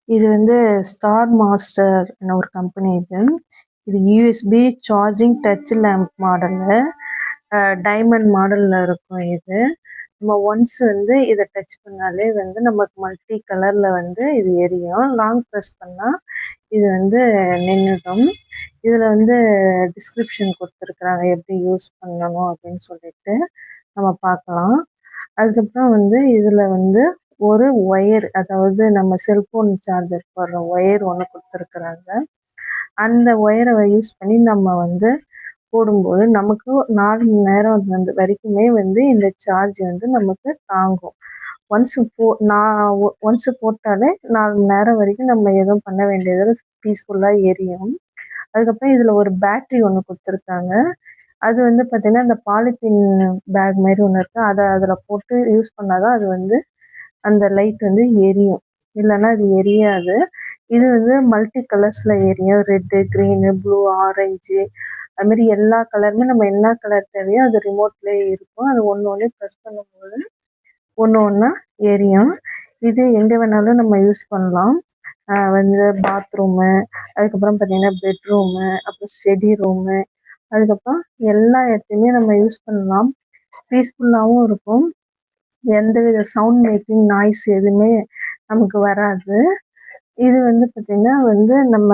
இது வந்து ஸ்டார் மாஸ்டர்னு ஒரு கம்பெனி இது. இது USB charging touch lamp model. Diamond மாடல்ல இருக்கும் இது. நம்ம ஒன்ஸ் வந்து இதை டச் பண்ணாலே வந்து நமக்கு மல்டி கலர்ல வந்து இது எரியும். லாங் ப்ரெஸ் பண்ணா இது வந்து நின்றுடும். இதுல வந்து டிஸ்கிரிப்ஷன் கொடுத்துருக்குறாங்க எப்படி யூஸ் பண்ணணும் அப்படின்னு சொல்லிட்டு நம்ம பார்க்கலாம். அதுக்கப்புறம் வந்து இதுல வந்து ஒரு ஒயர், அதாவது நம்ம செல்போன் சார்ஜர் போடுற ஒயர் ஒன்று கொடுத்துருக்குறாங்க. அந்த ஒயரை யூஸ் பண்ணி நம்ம வந்து போடும்போது நமக்கு 4 மணி நேரம் வந்து வரைக்குமே வந்து இந்த சார்ஜ் வந்து நமக்கு தாங்கும். ஒன்ஸ் போட்டாலே 4 மணி நேரம் வரைக்கும் நம்ம எதுவும் பண்ண வேண்டியதில் பீஸ்ஃபுல்லாக எரியும். அதுக்கப்புறம் இதில் ஒரு பேட்ரி ஒன்று கொடுத்துருக்காங்க. அது வந்து பார்த்திங்கன்னா இந்த பாலித்தீன் பேக் மாதிரி ஒன்று இருக்குது. அதை அதில் போட்டு யூஸ் பண்ணாதான் அது வந்து அந்த லைட் வந்து எரியும், இல்லைன்னா அது எரியாது. இது வந்து மல்டி கலர்ஸில் எரியும். ரெட்டு, க்ரீனு, ப்ளூ, ஆரஞ்சு, அது மாதிரி எல்லா கலருமே நம்ம என்ன கலர் தேவையோ அது ரிமோட்லேயே இருக்கும். அது ஒன்று ஒன்று ப்ரெஸ் பண்ணும்போது ஒன்று ஒன்றா எரியும். இது எங்கே வேணாலும் நம்ம யூஸ் பண்ணலாம். வந்து பாத்ரூமு, அதுக்கப்புறம் பார்த்திங்கன்னா பெட்ரூமு, அப்புறம் ஸ்டடி ரூமு, அதுக்கப்புறம் எல்லா இடத்தையுமே நம்ம யூஸ் பண்ணலாம். பீஸ்ஃபுல்லாகவும் இருக்கும். எந்தவித சவுண்ட் மேக்கிங் நாய்ஸ் எதுவுமே நமக்கு வராது. இது வந்து பார்த்திங்கன்னா வந்து நம்ம